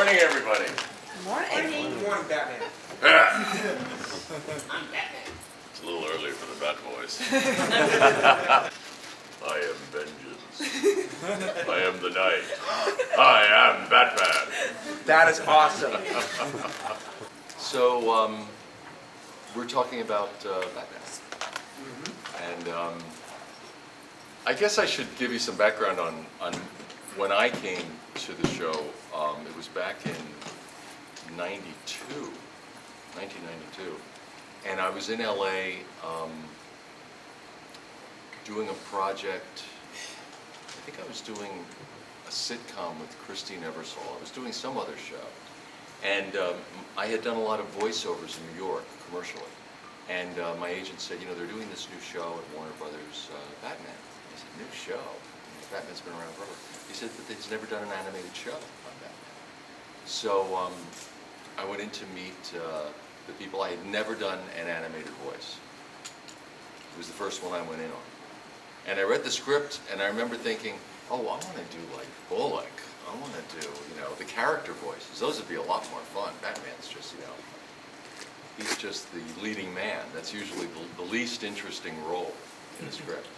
Morning, everybody. Morning. Good morning, Batman. It's a little early for the Bat Boys. I am vengeance. I am the night. I am Batman. That is awesome. So, we're talking about Batman. And I guess I should give you some background on when I came to the show. It was back in 1992. And I was in LA doing a project. I think I was doing a sitcom with Christine Ebersole. I was doing some other show. And I had done a lot of voiceovers in New York, commercially. And my agent said, you know, they're doing this new show at Warner Brothers, Batman. I said, new show? Batman's been around forever. He said, but they've never done an animated show on Batman. So I went in to meet the people. I had never done an animated voice. It was the first one I went in on. And I read the script, and I remember thinking, oh, I want to do like Bullock. I want to do, you know, the character voices. Those would be a lot more fun. Batman's just, you know, he's just the leading man. That's usually the least interesting role in the script.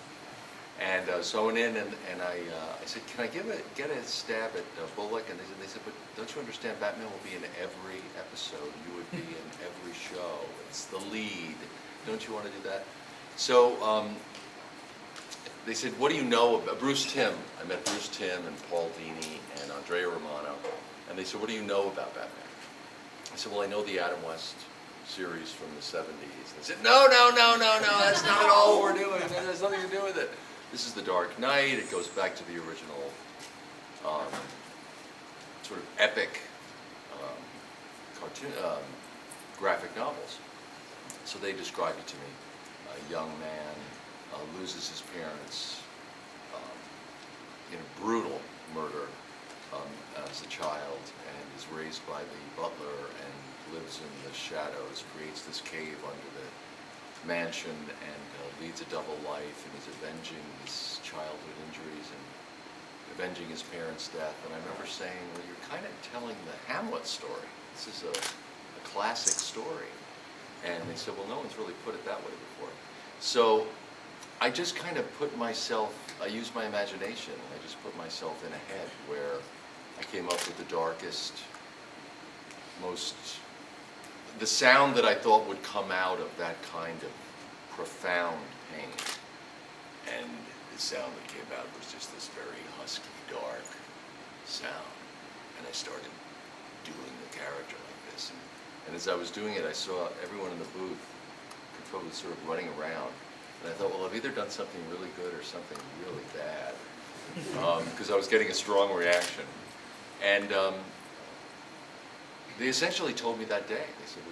And so I went in and I said, can I get a stab at Bullock? And they said, but don't you understand, Batman will be in every episode. You would be in every show. It's the lead. Don't you want to do that? So they said, what do you know about Bruce Timm? I met Bruce Timm and Paul Dini and Andrea Romano. And they said, what do you know about Batman? I said, well, I know the Adam West series from the 70s. And they said, no, that's not at all what we're doing. That has nothing to do with it. This is The Dark Knight. It goes back to the original sort of epic cartoon, graphic novels. So they described it to me. A young man loses his parents in a brutal murder as a child, and is raised by the butler and lives in the shadows, creates this cave under the mansion, and leads a double life, and is avenging his childhood injuries and avenging his parents' death. And I remember saying, well, you're kind of telling the Hamlet story. This is a classic story. And they said, well, no one's really put it that way before. So I just kind of put myself, I used my imagination, I just put myself in a head where I came up with the darkest, the sound that I thought would come out of that kind of profound pain. And the sound that came out was just this very husky, dark sound. And I started doing the character like this. And as I was doing it, I saw everyone in the booth probably sort of running around. And I thought, well, I've either done something really good or something really bad. Because I was getting a strong reaction. And they essentially told me that day, they said,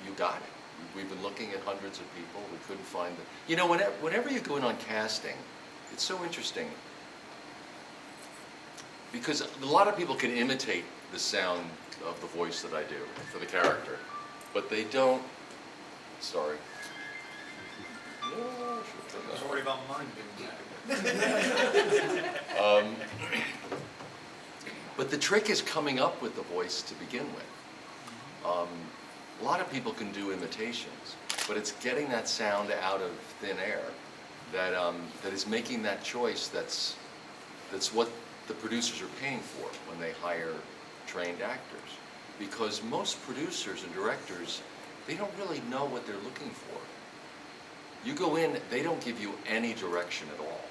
you got it. We've been looking at hundreds of people. We couldn't find the... You know, whenever you go in on casting, it's so interesting. Because a lot of people can imitate the sound of the voice that I do for the character. But they don't... Sorry. No, I should have done Sorry about mine being But the trick is coming up with the voice to begin with. A lot of people can do imitations, but it's getting that sound out of thin air that is making that choice. That's what the producers are paying for when they hire trained actors. Because most producers and directors, they don't really know what they're looking for. You go in, they don't give you any direction at all.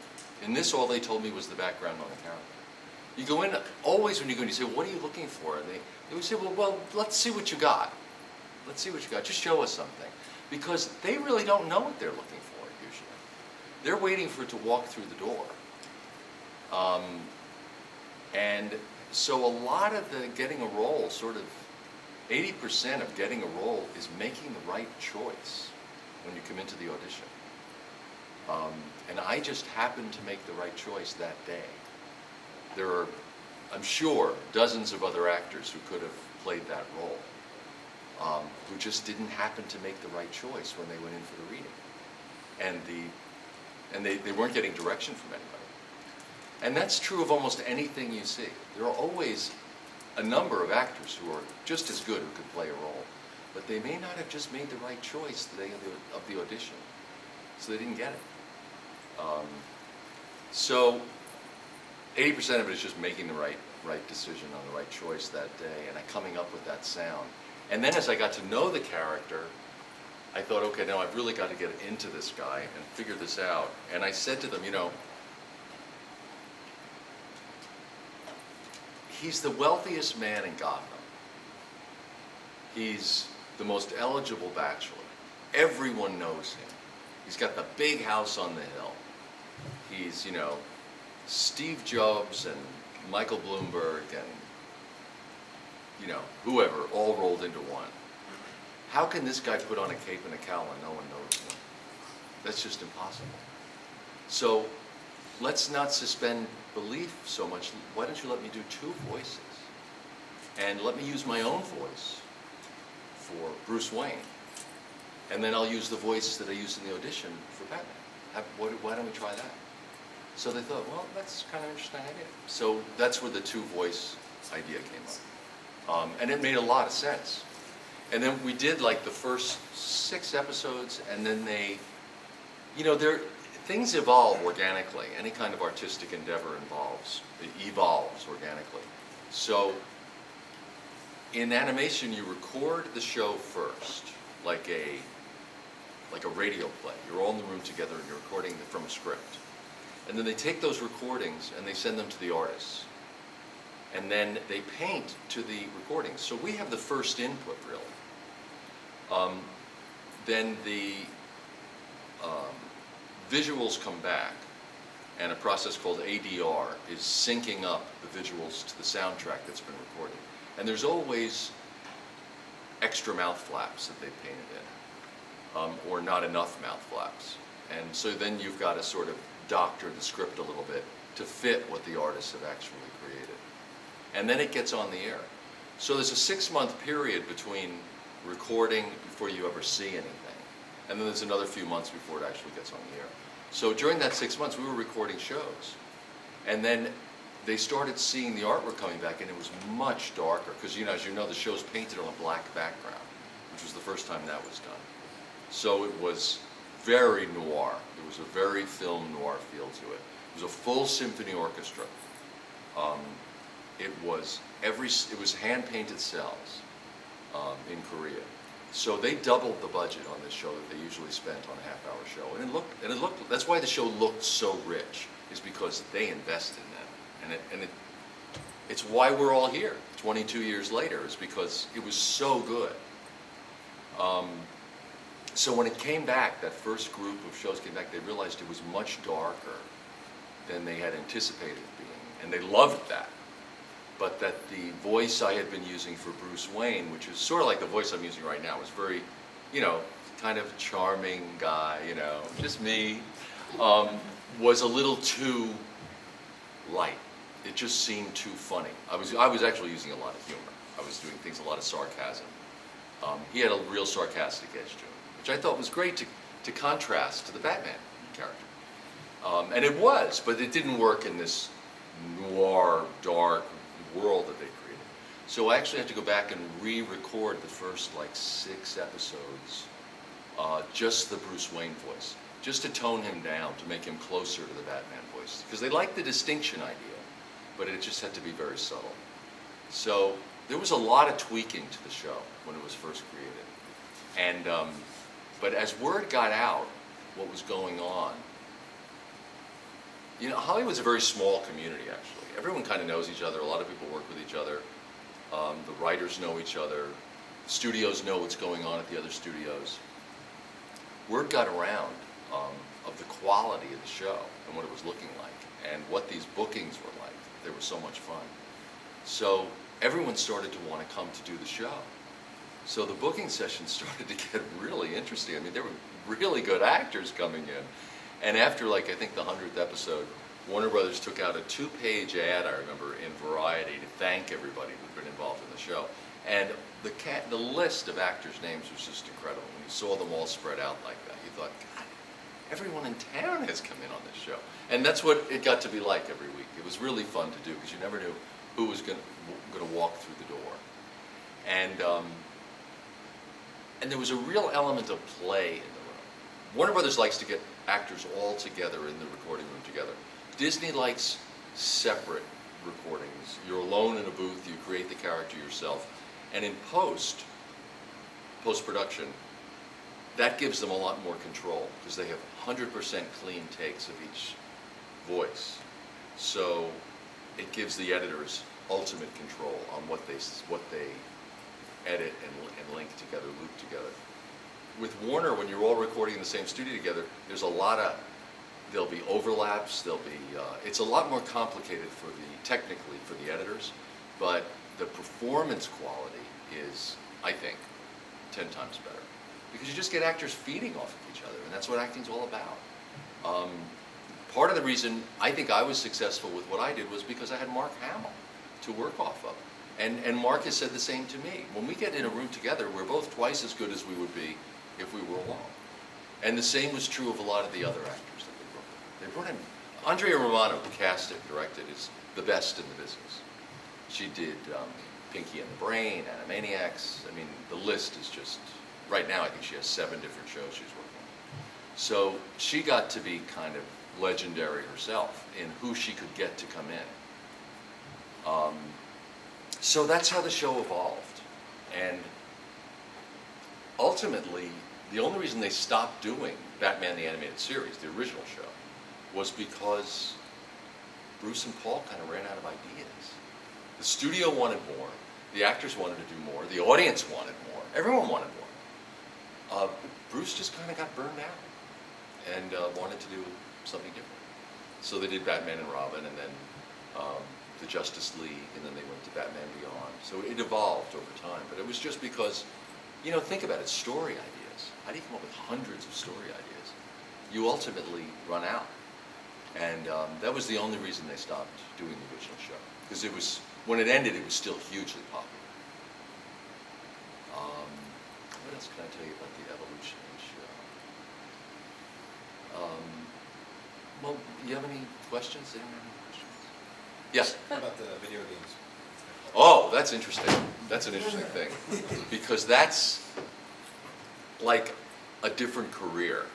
In this, all they told me was the background on the character. You go in, always when you go in, you say, well, what are you looking for? And they would say, well, let's see what you got. Let's see what you got. Just show us something. Because they really don't know what they're looking for, usually. They're waiting for it to walk through the door. And so a lot of the getting a role, sort of 80% of getting a role is making the right choice when you come into the audition. And I just happened to make the right choice that day. There are, I'm sure, dozens of other actors who could have played that role, who just didn't happen to make the right choice when they went in for the reading. And they weren't getting direction from anybody. And that's true of almost anything you see. There are always a number of actors who are just as good who could play a role, but they may not have just made the right choice the day of the audition, so they didn't get it. So 80% of it is just making the right decision on the right choice that day and coming up with that sound. And then as I got to know the character, I thought, okay, now I've really got to get into this guy and figure this out. And I said to them, you know, he's the wealthiest man in Gotham. He's the most eligible bachelor. Everyone knows him. He's got the big house on the hill. He's, you know, Steve Jobs and Michael Bloomberg and, you know, whoever, all rolled into one. How can this guy put on a cape and a cowl and no one knows him? That's just impossible. So let's not suspend belief so much. Why don't you let me do two voices? And let me use my own voice for Bruce Wayne. And then I'll use the voice that I used in the audition for Batman. Why don't we try that? So they thought, well, that's kind of an interesting idea. So that's where the two voice idea came up. And it made a lot of sense. And then we did like the first 6 episodes, and then they, you know, things evolve organically. Any kind of artistic endeavor evolves organically. So in animation, you record the show first, like a radio play. You're all in the room together and you're recording from a script. And then they take those recordings and they send them to the artists. And then they paint to the recordings. So we have the first input, really. Then the visuals come back, and a process called ADR is syncing up the visuals to the soundtrack that's been recorded. And there's always extra mouth flaps that they've painted in, or not enough mouth flaps. And so then you've got to sort of doctor the script a little bit to fit what the artists have actually created. And then it gets on the air. So there's a 6-month period between recording before you ever see anything. And then there's another few months before it actually gets on the air. So during that 6 months, we were recording shows. And then they started seeing the artwork coming back, and it was much darker. Because, you know, as you know, the show's painted on a black background, which was the first time that was done. So it was very noir. There was a very film noir feel to it. It was a full symphony orchestra. It was hand-painted cells in Korea. So they doubled the budget on this show that they usually spent on a half-hour show, and it looked. That's why the show looked so rich, is because they invested in that, and it's why we're all here 22 years later, is because it was so good. So when it came back, that first group of shows came back, they realized it was much darker than they had anticipated it being, and they loved that. But that the voice I had been using for Bruce Wayne, which is sort of like the voice I'm using right now, was very, you know, kind of charming guy, you know, just me, was a little too light. It just seemed too funny. I was actually using a lot of humor. I was doing things, a lot of sarcasm. He had a real sarcastic edge to him, which I thought was great to contrast to the Batman character. And it was, but it didn't work in this noir, dark world that they created. So I actually had to go back and re-record the first like 6 episodes, just the Bruce Wayne voice, just to tone him down, to make him closer to the Batman voice. Because they liked the distinction idea, but it just had to be very subtle. So there was a lot of tweaking to the show when it was first created. And, but as word got out what was going on, you know, Hollywood's a very small community, actually. Everyone kind of knows each other. A lot of people work with each other. The writers know each other. The studios know what's going on at the other studios. Word got around of the quality of the show and what it was looking like and what these bookings were like. They were so much fun. So everyone started to want to come to do the show. So the booking sessions started to get really interesting. I mean, there were really good actors coming in. And after, like, I think the 100th episode, Warner Brothers took out a 2-page ad, I remember, in Variety to thank everybody who'd been involved in the show. And the list of actors' names was just incredible. When you saw them all spread out like that, you thought, God, everyone in town has come in on this show. And that's what it got to be like every week. It was really fun to do, because you never knew who was going to walk through the door. And there was a real element of play in the room. Warner Brothers likes to get actors all together in the recording room together. Disney likes separate recordings. You're alone in a booth, you create the character yourself. And in post-production, that gives them a lot more control because they have 100% clean takes of each voice. So it gives the editors ultimate control on what they edit and link together, loop together. With Warner, when you're all recording in the same studio together, there's a lot of, there'll be overlaps, it's a lot more complicated technically for the editors, but the performance quality is, I think, 10 times better. Because you just get actors feeding off of each other, and that's what acting's all about. Part of the reason I think I was successful with what I did was because I had Mark Hamill to work off of. And Mark has said the same to me. When we get in a room together, we're both twice as good as we would be if we were alone. And the same was true of a lot of the other actors that they brought in. They brought in, Andrea Romano, who cast it, directed, is the best in the business. She did Pinky and the Brain, Animaniacs. I mean, the list is just, right now I think she has 7 different shows she's working on. So she got to be kind of legendary herself in who she could get to come in. So that's how the show evolved. And ultimately, the only reason they stopped doing Batman the Animated Series, the original show, was because Bruce and Paul kind of ran out of ideas. The studio wanted more, the actors wanted to do more, the audience wanted more, everyone wanted more. Bruce just kind of got burned out and wanted to do something different. So they did Batman and Robin, and then the Justice League, and then they went to Batman Beyond. So it evolved over time, but it was just because, you know, think about it, story ideas. How do you come up with hundreds of story ideas? You ultimately run out. And that was the only reason they stopped doing the original show. Because it was, when it ended, it was still hugely popular. What else can I tell you about the evolution of the show? Well, you have any questions? Anyone have any questions? Yes? What about the video games? Oh, that's interesting. That's an interesting thing. Because that's like a different career.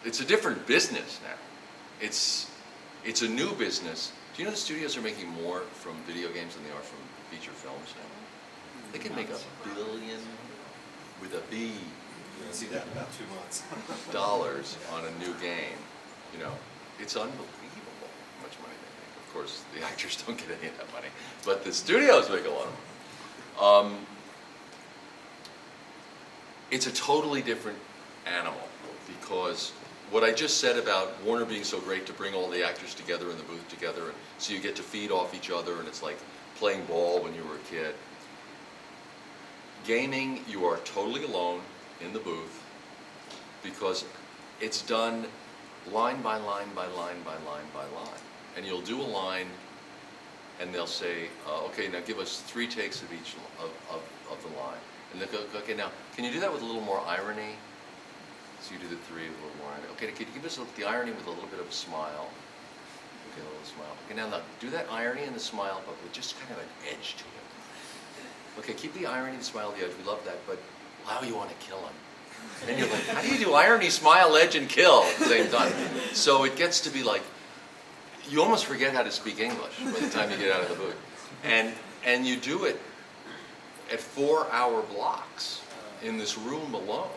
It's a different business now. It's a new business. Do you know the studios are making more from video games than they are from feature films now? They can make $1 billion with a B. You're going to see that in about 2 months. dollars on a new game. You know, it's unbelievable how much money they make. Of course, the actors don't get any of that money, but the studios make a lot of money. It's a totally different animal because what I just said about Warner being so great to bring all the actors together in the booth together, and so you get to feed off each other, and it's like playing ball when you were a kid. Gaming, you are totally alone in the booth because it's done line by line by line by line by line. And you'll do a line and they'll say, okay, now give us 3 takes of each of the line. And they'll go, okay, now, can you do that with a little more irony? So you do the 3 with a little more irony. Okay, can you give us the irony with a little bit of a smile? Okay, a little smile. Okay, now do that irony and the smile, but with just kind of an edge to it. Okay, keep the irony, the smile, the edge. We love that, but how you want to kill him? And then you're like, how do you do irony, smile, edge, and kill at the same time? So it gets to be like, you almost forget how to speak English by the time you get out of the booth. And you do it at 4-hour blocks in this room alone.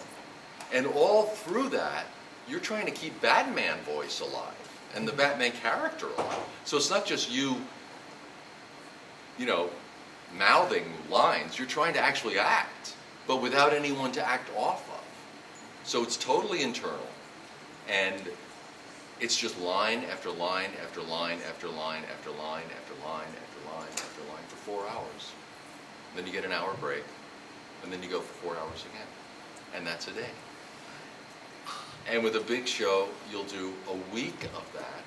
And all through that, you're trying to keep Batman voice alive and the Batman character alive. So it's not just you know, mouthing lines. You're trying to actually act, but without anyone to act off of. So it's totally internal, and it's just line after line after line after line after line after line after line after line for 4 hours. Then you get an hour break, and then you go for 4 hours again, and that's a day. And with a big show, you'll do a week of that,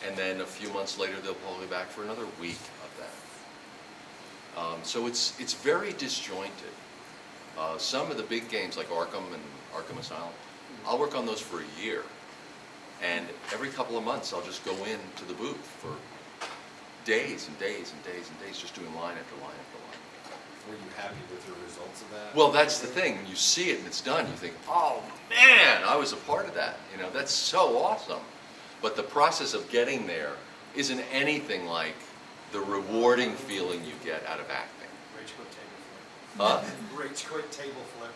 and then a few months later, they'll pull you back for another week of that. So it's very disjointed. Some of the big games like Arkham and Arkham Asylum, I'll work on those for a year. And every couple of months, I'll just go into the booth for days and days and days and days, just doing line after line after line. Were you happy with the results of that? Well, that's the thing. When you see it and it's done, you think, oh man, I was a part of that. You know, that's so awesome. But the process of getting there isn't anything like the rewarding feeling you get out of acting. Rage quit table Huh? flip. Rage quit table flip.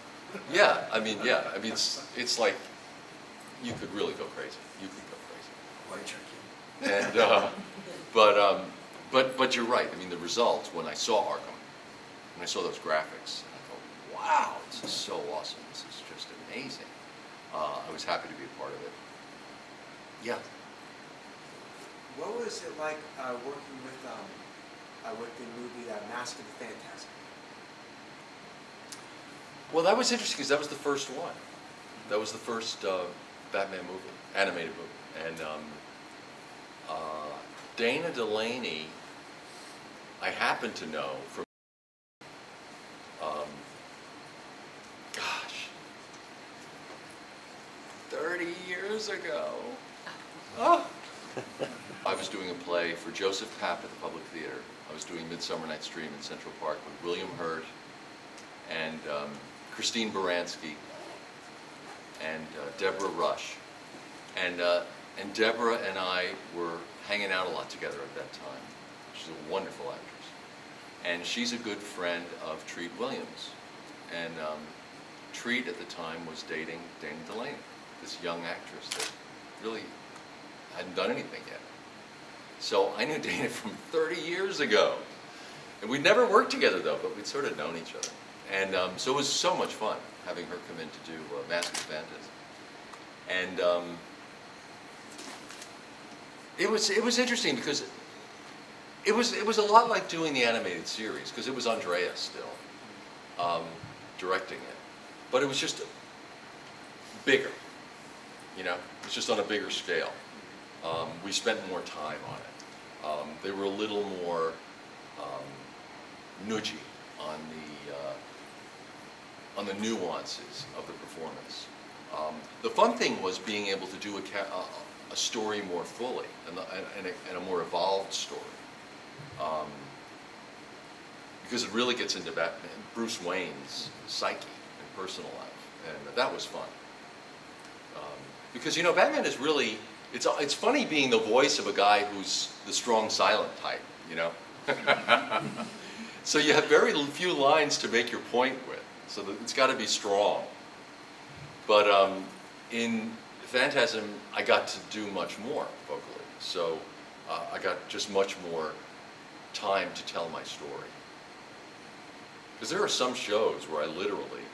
Yeah, I mean, it's like you could really go crazy. You could go crazy. White turkey. And but you're right. I mean, the results when I saw Arkham, when I saw those graphics, I thought, wow, this is so awesome. This is just amazing. I was happy to be a part of it. Yeah. What was it like working with the movie Mask of the Phantasm? Well, that was interesting because that was the first one. That was the first Batman movie, animated movie, and Dana Delaney, I happen to know from, gosh, 30 years ago. Oh. I was doing a play for Joseph Papp at the Public Theater. I was doing Midsummer Night's Dream in Central Park with William Hurt and Christine Baranski and Deborah Rush. And Deborah and I were hanging out a lot together at that time. She's a wonderful actress. And she's a good friend of Treat Williams. And Treat at the time was dating Dana Delaney, this young actress that really hadn't done anything yet. So I knew Dana from 30 years ago. And we'd never worked together though, but we'd sort of known each other. And so it was so much fun having her come in to do Mask of the Phantasm. And it was interesting because it was a lot like doing the animated series because it was Andrea still directing it, but it was just bigger. You know, it was just on a bigger scale. We spent more time on it. They were a little more nudgy on the nuances of the performance. The fun thing was being able to do a story more fully and a more evolved story, because it really gets into Bruce Wayne's psyche and personal life, and that was fun. Because you know, Batman is really. It's funny being the voice of a guy who's the strong silent type, you know? So you have very few lines to make your point with, so that it's got to be strong. But in Phantasm, I got to do much more vocally, so I got just much more time to tell my story. Because there are some shows where I literally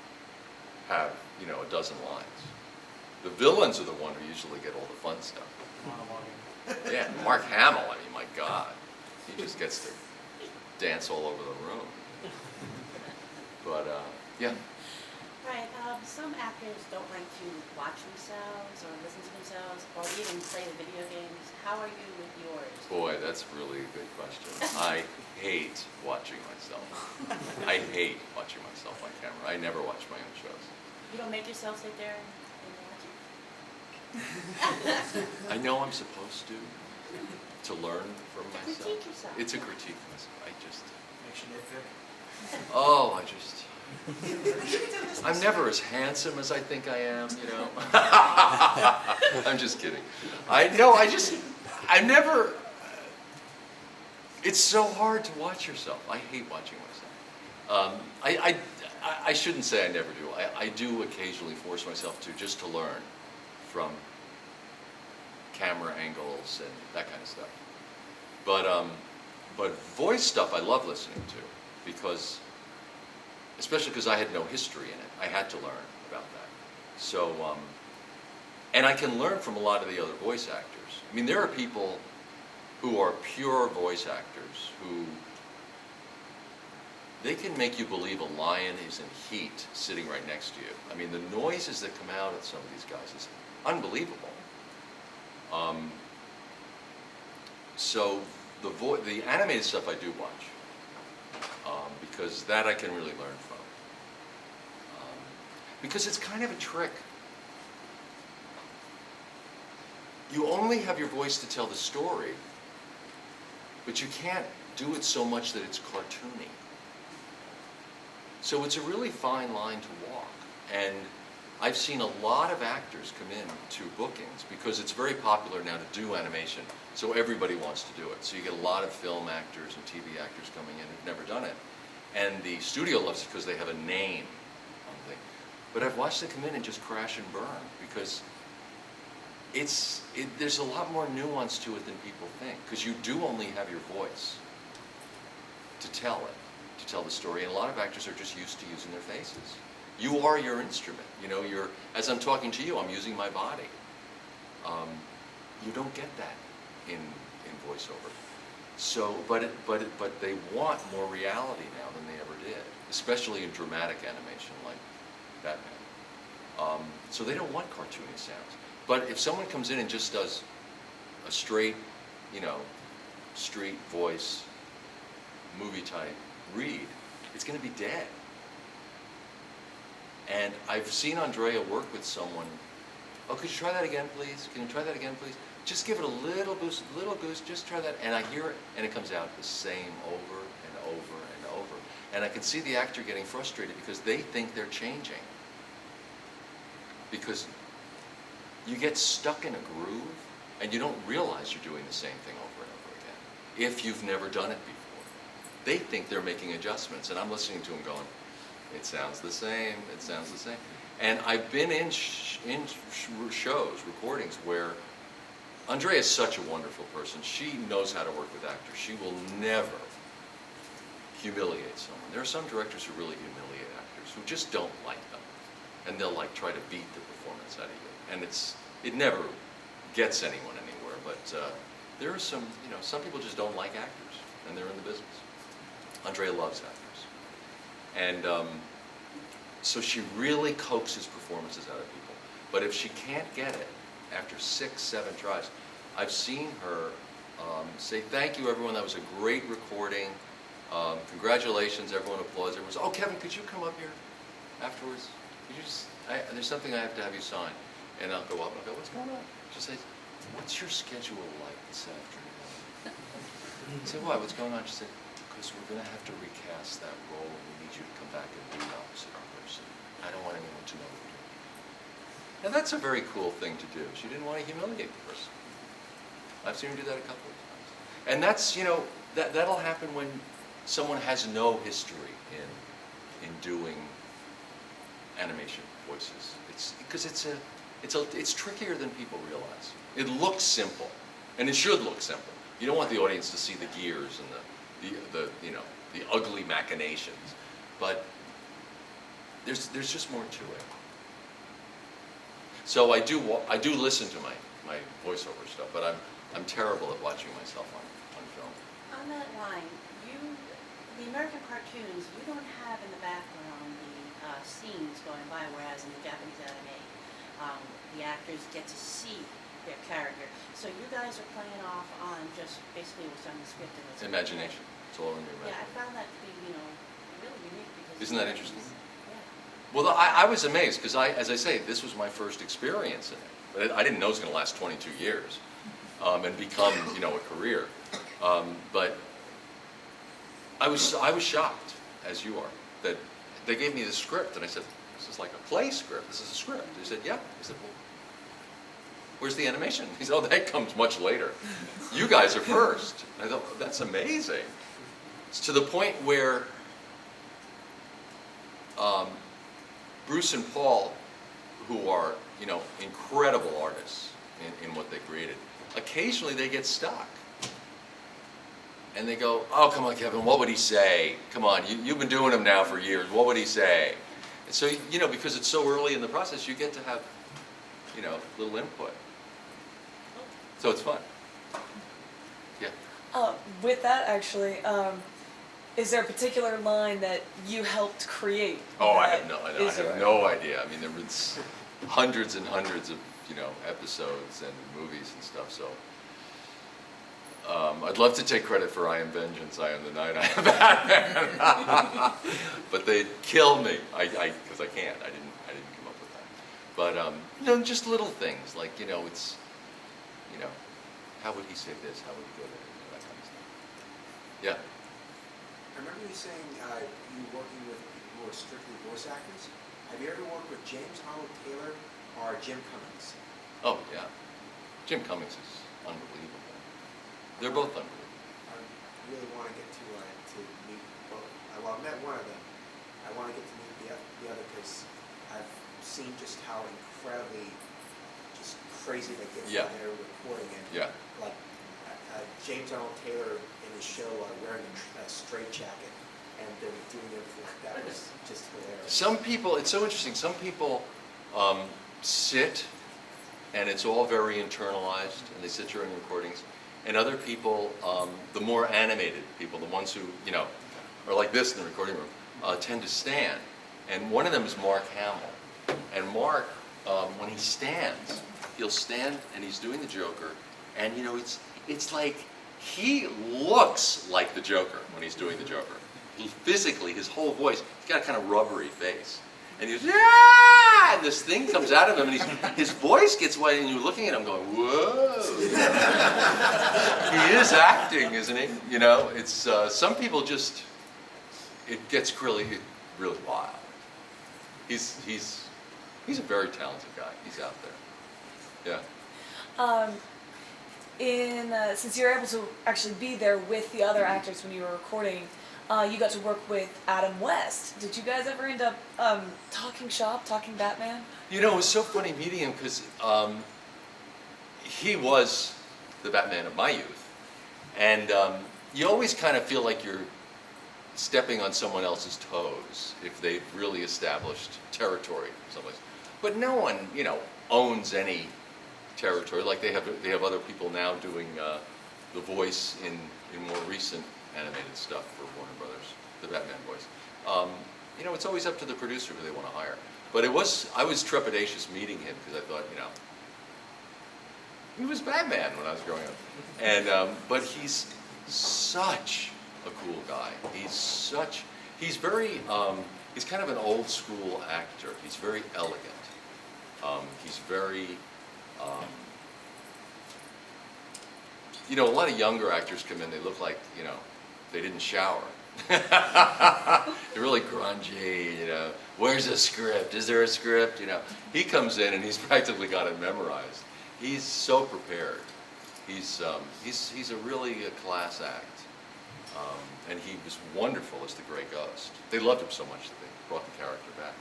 have, you know, a dozen lines. The villains are the one who usually get all the fun stuff. Yeah, Mark Hamill, I mean, my God. He just gets to dance all over the room. But, yeah. Right, some actors don't like to watch themselves or listen to themselves or even play the video games. How are you with yours? Boy, that's really a good question. I hate watching myself. I hate watching myself on camera. I never watch my own shows. You don't make yourself sit there and watch it? I know I'm supposed to learn from myself. Critique yourself. It's a critique of myself. Makes you nitpick. I'm never as handsome as I think I am, you know. I'm just kidding. I never, it's so hard to watch yourself. I hate watching myself. I shouldn't say I never do. I do occasionally force myself to, just to learn from camera angles and that kind of stuff. But voice stuff I love listening to, because, especially because I had no history in it. I had to learn about that. So, and I can learn from a lot of the other voice actors. I mean, there are people who are pure voice actors who, they can make you believe a lion is in heat sitting right next to you. I mean, the noises that come out of some of these guys is unbelievable. So the animated stuff I do watch, because that I can really learn from. Because it's kind of a trick. you only have your voice to tell the story, but you can't do it so much that it's cartoony. So it's a really fine line to walk. And I've seen a lot of actors come in to bookings because it's very popular now to do animation. So everybody wants to do it. So you get a lot of film actors and TV actors coming in who've never done it. And the studio loves it because they have a name on the thing. But I've watched them come in and just crash and burn because there's a lot more nuance to it than people think, because you do only have your voice to tell it, to tell the story. And a lot of actors are just used to using their faces. You are your instrument. You know, as I'm talking to you, I'm using my body. You don't get that in voiceover. So, but they want more reality now than they ever did, especially in dramatic animation like Batman. So they don't want cartoony sounds. But if someone comes in and just does a straight, street voice, movie type read, it's going to be dead. And I've seen Andrea work with someone. Oh, could you try that again, please? Can you try that again, please? Just give it a little boost, just try that. And I hear it, and it comes out the same over and over and over. And I can see the actor getting frustrated because they think they're changing. Because you get stuck in a groove, and you don't realize you're doing the same thing over and over again, if you've never done it before. They think they're making adjustments, and I'm listening to them going, it sounds the same, it sounds the same. And I've been in shows, recordings, where Andrea is such a wonderful person. She knows how to work with actors. She will never humiliate someone. There are some directors who really humiliate actors, who just don't like them. And they'll try to beat the performance out of you. And it never gets anyone anywhere, but there are some people just don't like actors, and they're in the business. Andrea loves actors. And so she really coaxes performances out of people. But if she can't get it after 6, 7 tries, I've seen her say, thank you everyone, that was a great recording. Congratulations, everyone applauds. Everyone says, oh Kevin, could you come up here afterwards? Could you just, there's something I have to have you sign. And I'll go up and I'll go, what's going on? She'll say, what's your schedule like this afternoon? I say, why, what's going on? She said, because we're going to have to recast that role and we need you to come back and be the opposite person. I don't want anyone to know what you're doing. Now that's a very cool thing to do. She didn't want to humiliate the person. I've seen her do that a couple of times. And that's, that'll happen when someone has no history in doing animation voices. It's trickier than people realize. It looks simple, and it should look simple. You don't want the audience to see the gears and the ugly machinations, but there's just more to it. So I do listen to my voiceover stuff, but I'm terrible at watching myself on film. On that line, the American cartoons, you don't have in the background the scenes going by, whereas in the Japanese anime, the actors get to see their character. So you guys are playing off on just basically what's on the script and what's Imagination. It's all in your Yeah, I imagination. found that to be, really unique because. Isn't that interesting? Yeah. Well, I was amazed because as I say, this was my first experience in it. But I didn't know it was going to last 22 years and become, a career. But I was shocked, as you are, that they gave me the script, and I said, this is like a play script. This is a script. They said, yeah. I said, well, where's the animation? He said, oh, that comes much later. You guys are first. I thought, that's amazing. It's to the point where Bruce and Paul, who are, incredible artists in what they created, occasionally they get stuck. And they go, oh, come on, Kevin, what would he say? Come on, you've been doing them now for years. What would he say? And so, because it's so early in the process, you get to have, little input. So it's fun. Yeah. With that, actually, is there a particular line that you helped create? Oh, I have there? no idea. I mean, there was hundreds and hundreds of, episodes and movies and stuff, so. I'd love to take credit for I Am Vengeance, I Am the Night, I Am Batman. But they'd kill me, because I can't. I didn't come up with that. But, just little things, like, you know, how would he say this? How would he go there? You know, that kind of stuff. Yeah. I remember you saying you working with people who are strictly voice actors. Have you ever worked with James Arnold Taylor or Jim Cummings? Oh, yeah. Jim Cummings is unbelievable. They're both unbelievable. I really want to get to meet both. Well, I've met one of them. I want to get to meet the other because I've seen just how incredibly just crazy they get Yeah. when they're recording it. Yeah. Like James Arnold Taylor in his show wearing a straight jacket and then doing everything like that was just hilarious. Some people, it's so interesting, some people sit and it's all very internalized and they sit during recordings. And other people, the more animated people, the ones who, you know, are like this in the recording room, tend to stand. And one of them is Mark Hamill. And Mark, when he stands, he'll stand and he's doing the Joker. And, you know, it's like he looks like the Joker when he's doing the Joker. He physically, his whole voice, he's got a kind of rubbery face. And he's, yeah! And this thing comes out of him, and his voice gets wet, and you're looking at him going, whoa. He is acting, isn't he? You know, it's, some people just, it gets really, really wild. He's a very talented guy. He's out there. Yeah. Since you were able to actually be there with the other actors when you were recording, you got to work with Adam West. Did you guys ever end up talking shop, talking Batman? You know, it was so funny meeting him because he was the Batman of my youth. And you always kind of feel like you're stepping on someone else's toes if they've really established territory someplace. But no one, you know, owns any territory. Like they have other people now doing the voice in more recent animated stuff for Warner Brothers, the Batman voice. You know, it's always up to the producer who they want to hire. But I was trepidatious meeting him because I thought, you know, he was Batman when I was growing up. And but he's such a cool guy. He's very, he's kind of an old school actor. He's very elegant. He's very, you know, a lot of younger actors come in, they look like, you know, they didn't shower. They're really grungy, you know. Where's the script? Is there a script? You know, he comes in and he's practically got it memorized. He's so prepared. He's a really a class act. And he was wonderful as the Grey Ghost. They loved him so much that they brought the character back.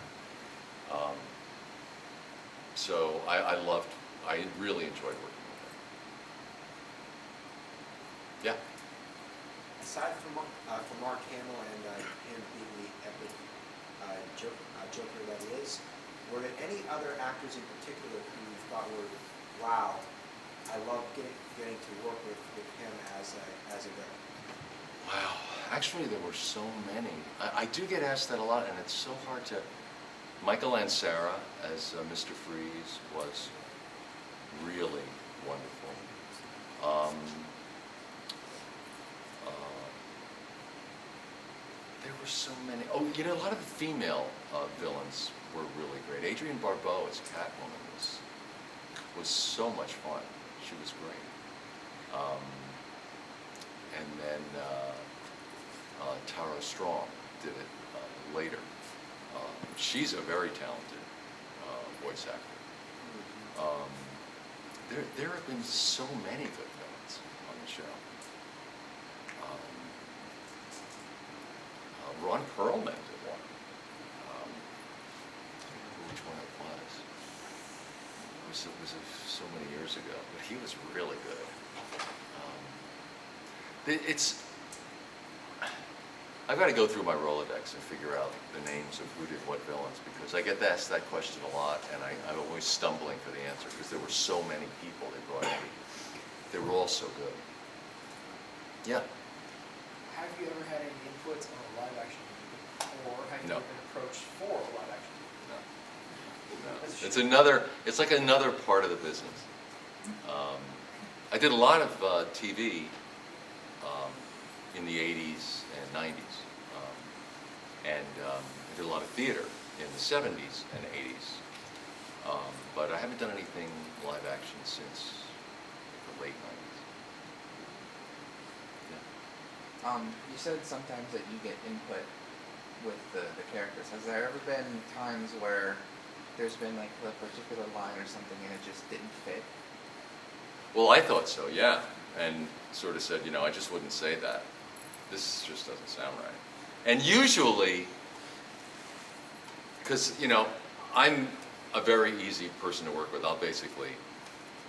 So I really enjoyed working with him. Yeah. Aside from Mark Hamill and him being the epic Joker that he is, were there any other actors in particular who you thought were, wow, I love getting to work with him as a villain? Wow, actually there were so many. I do get asked that a lot, and it's so hard to... Michael Ansara as Mr. Freeze was really wonderful. There were so many. Oh, you know, a lot of the female villains were really great. Adrienne Barbeau as Catwoman was so much fun. She was great. And then Tara Strong did it later. She's a very talented voice actor. There have been so many good villains on the show. Ron Perlman did one. I don't remember which one it was. It was so many years ago, but he was really good. I've got to go through my Rolodex and figure out the names of who did what villains, because I get asked that question a lot, and I'm always stumbling for the answer because there were so many people they brought in. They were all so good. Yeah. Have you ever had any inputs on a live action movie, or have you No. ever been approached for a live action movie? No. It's like another part of the business. I did a lot of TV in the 80s and 90s. And I did a lot of theater in the 70s and 80s. But I haven't done anything live action since late 90s. You said sometimes that you get input with the characters. Has there ever been times where there's been like a particular line or something and it just didn't fit? Well, I thought so, yeah, and sort of said, I just wouldn't say that. This just doesn't sound right. And usually, because, I'm a very easy person to work with. I'll basically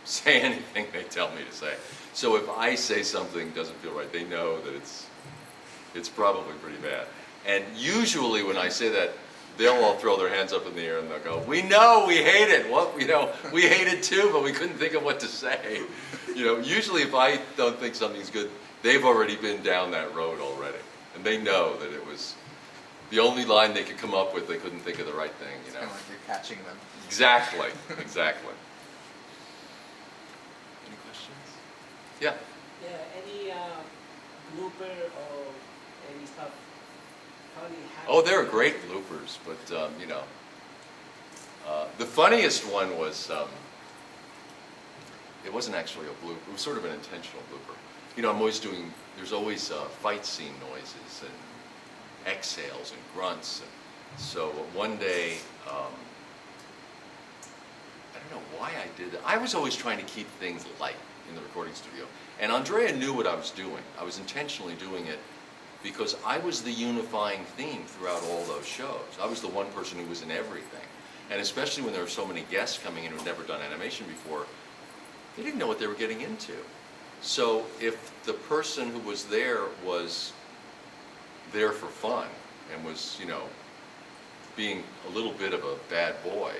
say anything they tell me to say. So if I say something doesn't feel right, they know that it's probably pretty bad. And usually when I say that, they'll all throw their hands up in the air and they'll go, we know, we hate it. What, we hate it too, but we couldn't think of what to say. Usually if I don't think something's good, they've already been down that road already. And they know that it was the only line they could come up with. They couldn't think of the right thing, It's kind of like you're catching them. Exactly, exactly. Any questions? Yeah. Yeah, any blooper or any stuff? Funny Oh, there are great bloopers, but the funniest one was, it wasn't actually a blooper, it was sort of an intentional blooper. I'm always there's always fight scene noises and exhales and grunts. And so one day, I don't know why I did it. I was always trying to keep things light in the recording studio. And Andrea knew what I was doing. I was intentionally doing it because I was the unifying theme throughout all those shows. I was the one person who was in everything. And especially when there were so many guests coming in who had never done animation before, they didn't know what they were getting into. So if the person who was there for fun and was, being a little bit of a bad boy,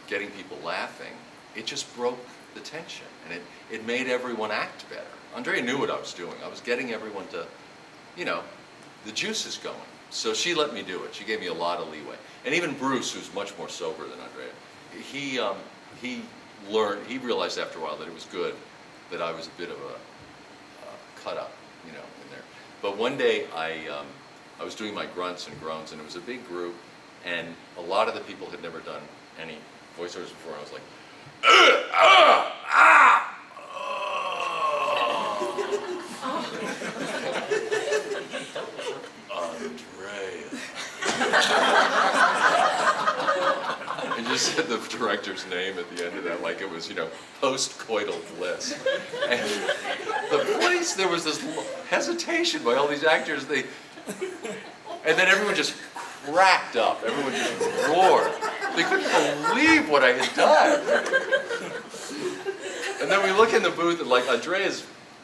getting people laughing, it just broke the tension. And it made everyone act better. Andrea knew what I was doing. I was getting everyone to, the juice is going. So she let me do it. She gave me a lot of leeway. And even Bruce, who's much more sober than Andrea, he realized after a while that it was good that I was a bit of a cut up, in there. But one day I was doing my grunts and groans, and it was a big group, and a lot of the people had never done any voiceovers before. I was like, and just said the director's name at the end of that, like it was, post-coital bliss. And the place, there was this hesitation by all these actors. And then everyone just cracked up. Everyone just roared. They couldn't believe what I had done. And then we look in the booth and Andrea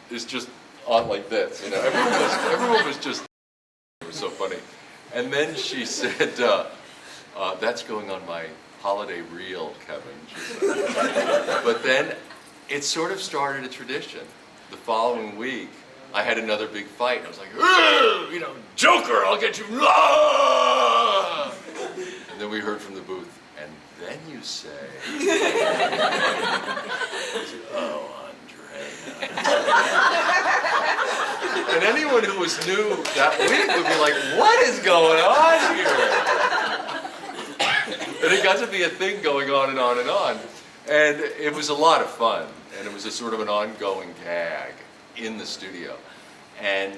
is just on like this, Everyone was just, it was so funny. And then she said, that's going on my holiday reel, Kevin, she said. But then it sort of started a tradition. The following week, I had another big fight. And I was like, Joker, I'll get you. And then we heard from the booth, and then you say, oh, Andrea. And anyone who was new that week would be like, what is going on here? And it got to be a thing going on and on and on. And it was a lot of fun. And it was a sort of an ongoing gag in the studio. And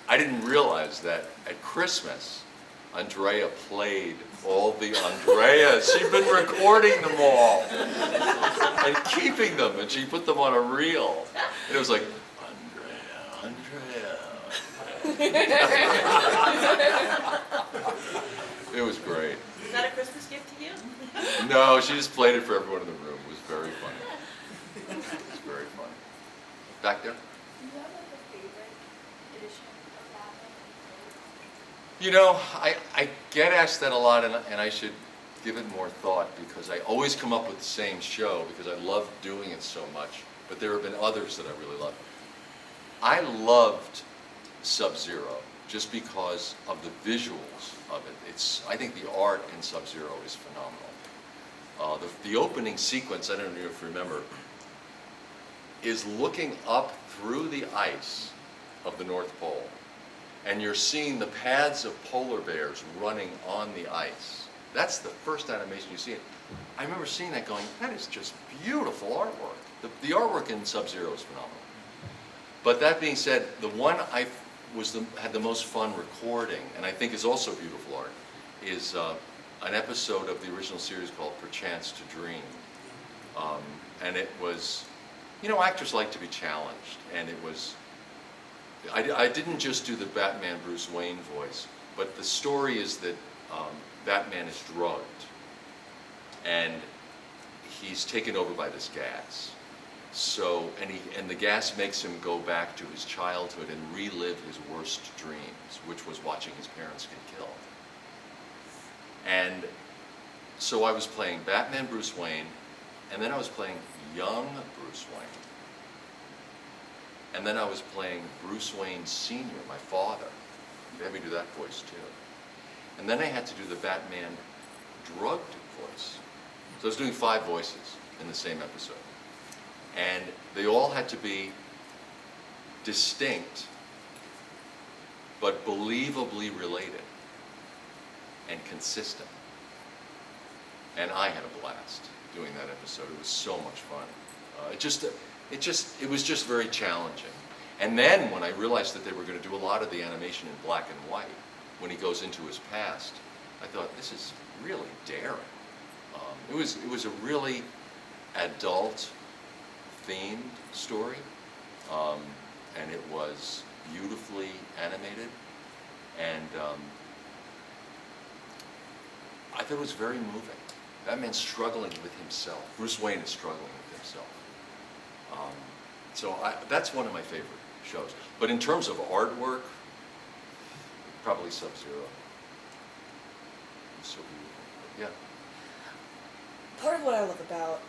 I didn't realize that at Christmas, Andrea played all the Andreas. She'd been recording them all and keeping them, and she put them on a reel. And it was like, Andrea. It was great. Is that a Christmas gift to you? No, she just played it for everyone in the room. It was very funny. It was very funny. Back there? Do you have like a favorite edition of Batman? I get asked that a lot, and I should give it more thought because I always come up with the same show because I love doing it so much, but there have been others that I really love. I loved Sub-Zero just because of the visuals of it. I think the art in Sub-Zero is phenomenal. The opening sequence, I don't know if you remember, is looking up through the ice of the North Pole, and you're seeing the paths of polar bears running on the ice. That's the first animation you see it. I remember seeing that going, that is just beautiful artwork. The artwork in Sub-Zero is phenomenal. But that being said, the one I had the most fun recording, and I think is also beautiful art, is an episode of the original series called Perchance to Dream. And it was, actors like to be challenged, and it was, I didn't just do the Batman Bruce Wayne voice, but the story is that Batman is drugged, and he's taken over by this gas. So, and the gas makes him go back to his childhood and relive his worst dreams, which was watching his parents get killed. And so I was playing Batman Bruce Wayne, and then I was playing young Bruce Wayne. And then I was playing Bruce Wayne Sr., my father. They had me do that voice too. And then I had to do the Batman drugged voice. So I was doing 5 voices in the same episode. And they all had to be distinct, but believably related and consistent. And I had a blast doing that episode. It was so much fun. It was just very challenging. And then when I realized that they were going to do a lot of the animation in black and white, when he goes into his past, I thought, this is really daring. It was a really adult themed story, and it was beautifully animated, and I thought it was very moving. Batman's struggling with himself. Bruce Wayne is struggling with himself. So that's one of my favorite shows. But in terms of artwork, probably Sub-Zero. It's so beautiful. Yeah. Part of what I love about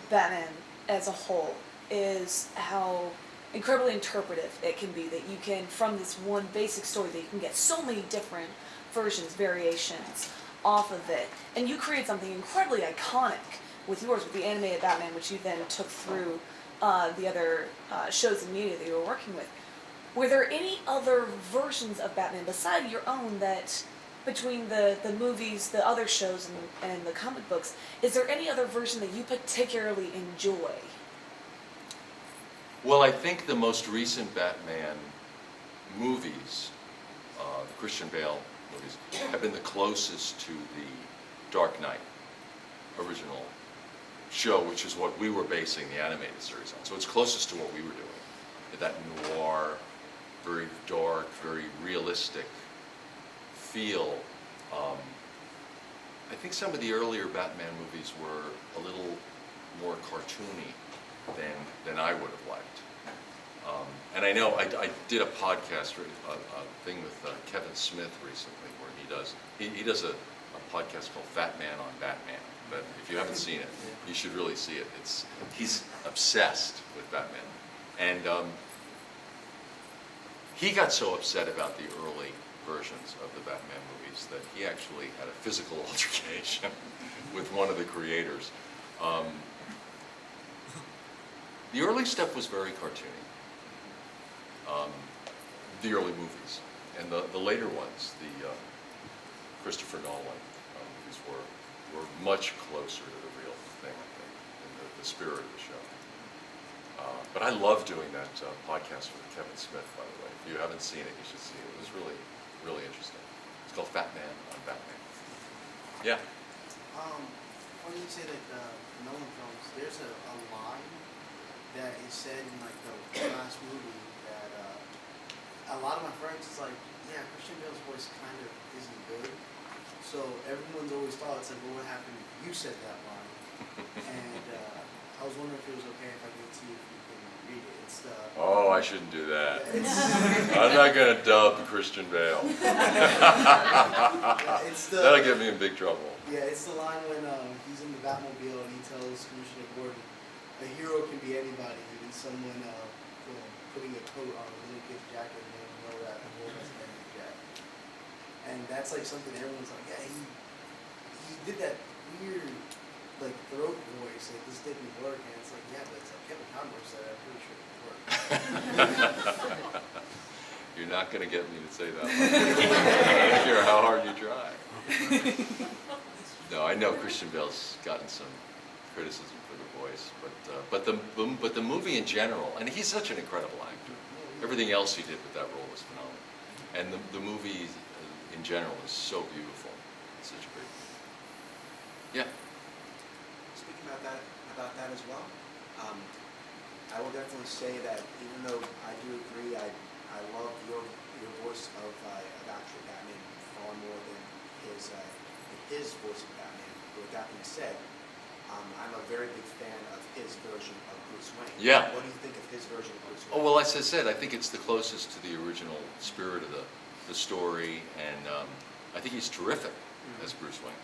Batman as a whole is how incredibly interpretive it can be, that you can, from this one basic story, that you can get so many different versions, variations off of it. And you create something incredibly iconic with yours, with the animated Batman, which you then took through the other shows and media that you were working with. Were there any other versions of Batman beside your own that, between the movies, the other shows, and the comic books, is there any other version that you particularly enjoy? Well, I think the most recent Batman movies, the Christian Bale movies, have been the closest to the Dark Knight original show, which is what we were basing the animated series on. So it's closest to what we were doing. That noir, very dark, very realistic feel. I think some of the earlier Batman movies were a little more cartoony than I would have liked. And I know I did a podcast, a thing with Kevin Smith recently, where he does a podcast called Fat Man on Batman. But if you haven't seen it, you should really see it. He's obsessed with Batman, and he got so upset about the early versions of the Batman movies that he actually had a physical altercation with one of the creators. The early stuff was very cartoony. The early movies, and the later ones, the Christopher Nolan movies were much closer to the real thing, I think, in the spirit of the show. But I love doing that podcast with Kevin Smith, by the way. If you haven't seen it, you should see it. It was really, really interesting. It's called Fat Man on Batman. Yeah. When you say that Nolan films, there's a line that is said in like the last movie that a lot of my friends is like, yeah, Christian Bale's voice kind of isn't good. So everyone's always thought, it's like, well, what happened if you said that line? And I was wondering if it was okay if I could see if you can read it. It's the... Oh, I shouldn't do that. I'm not going to dub Christian Bale. That'll get me in big trouble. Yeah, it's the line when he's in the Batmobile and he tells Commissioner Gordon, a hero can be anybody, even someone putting a coat on a little kid's jacket and they don't know that the whole has been a jacket. And that's like something everyone's like, yeah, he did that weird like throat voice, like this didn't work, and it's like, yeah, but it's like Kevin Conroy said, I'm pretty sure it worked. You're not going to get me to say that. I don't care how hard you try. No, I know Christian Bale's gotten some criticism for the voice, but the movie in general, and he's such an incredible actor. Everything else he did with that role was phenomenal, and the movie in general is so beautiful. It's such a great movie. Yeah. Speaking about that as well, I will definitely say that even though I do agree, I love your voice of actual Batman far more than his voice of Batman. But with that being said, I'm a very big fan of his version of Bruce Wayne. Yeah. What do you think of his version of Bruce Oh, Wayne? well, as I said, I think it's the closest to the original spirit of the story, and I think he's terrific as Bruce Wayne.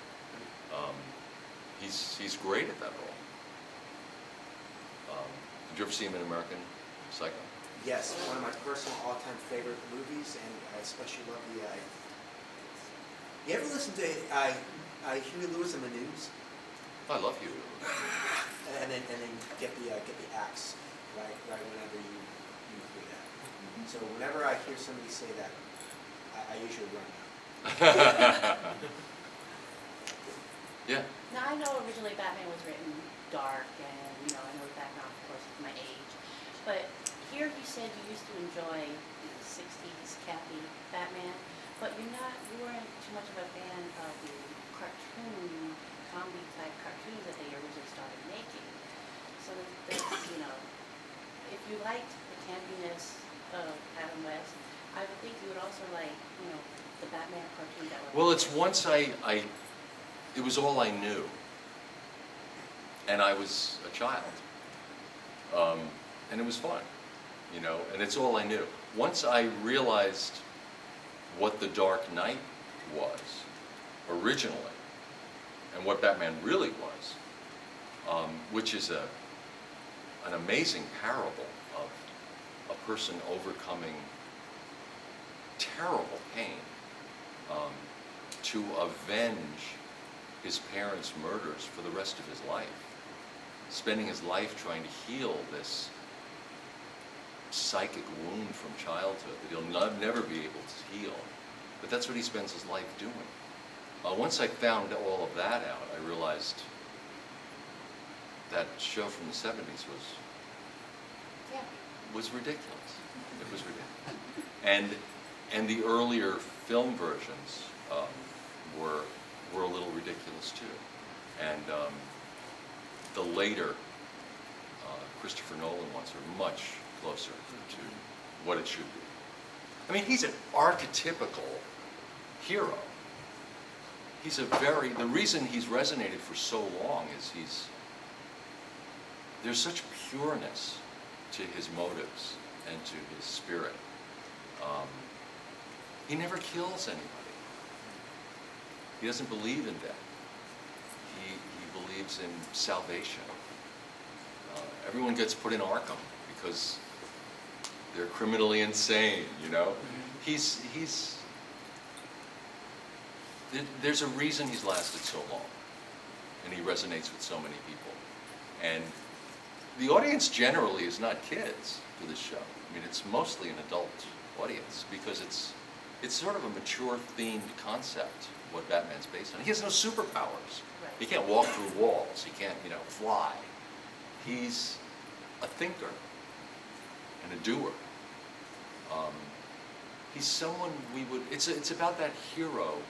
He's great at that role. Did you ever see him in American Psycho? Yes, one of my personal all-time favorite movies, and I especially love the. You ever listen to Huey Lewis and the News? I love you. And then get the axe right whenever you hear that. So whenever I hear somebody say that, I usually run out. Yeah. Now, I know originally Batman was written dark, and, I know back now, of course, with my age. But here you said you used to enjoy the 60s cappy Batman, but you weren't too much of a fan of the cartoon, comedy-type cartoons that they originally started making. So that's, if you liked the campiness of Adam West, I would think you would also like, the Batman cartoon that was... Well, it's once it was all I knew. And I was a child. And it was fun, and it's all I knew. Once I realized what the Dark Knight was originally, and what Batman really was, which is an amazing parable of a person overcoming terrible pain to avenge his parents' murders for the rest of his life, spending his life trying to heal this psychic wound from childhood that he'll never be able to heal. But that's what he spends his life doing. Once I found all of that out, I realized that show from the 70s was ridiculous. It was ridiculous. And the earlier film versions were a little ridiculous too. And the later Christopher Nolan ones are much closer to what it should be. I mean, he's an archetypical hero. The reason he's resonated for so long is there's such pureness to his motives and to his spirit. He never kills anybody. He doesn't believe in death. He believes in salvation. Everyone gets put in Arkham because they're criminally insane, There's a reason he's lasted so long, and he resonates with so many people. And the audience generally is not kids for this show. I mean, it's mostly an adult audience because it's sort of a mature themed concept, what Batman's based on. He has no superpowers. Right. He can't walk through walls. He can't, fly. He's a thinker and a doer. He's someone it's about that hero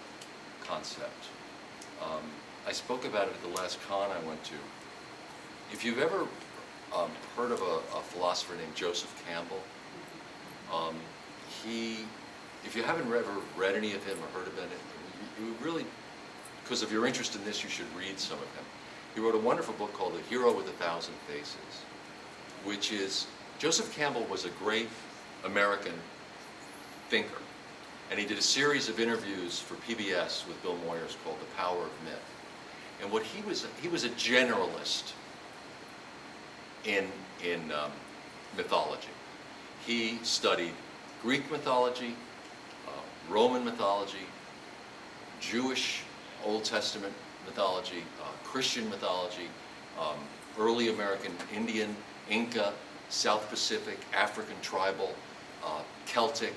concept. I spoke about it at the last con I went to. If you've ever heard of a philosopher named Joseph Campbell, if you haven't ever read any of him or heard about it, you really, because of your interest in this, you should read some of him. He wrote a wonderful book called The Hero with 1,000 Faces, which is, Joseph Campbell was a great American thinker, and he did a series of interviews for PBS with Bill Moyers called The Power of Myth. And what he was a generalist in mythology. He studied Greek mythology, Roman mythology, Jewish Old Testament mythology, Christian mythology, early American Indian, Inca, South Pacific, African tribal, Celtic.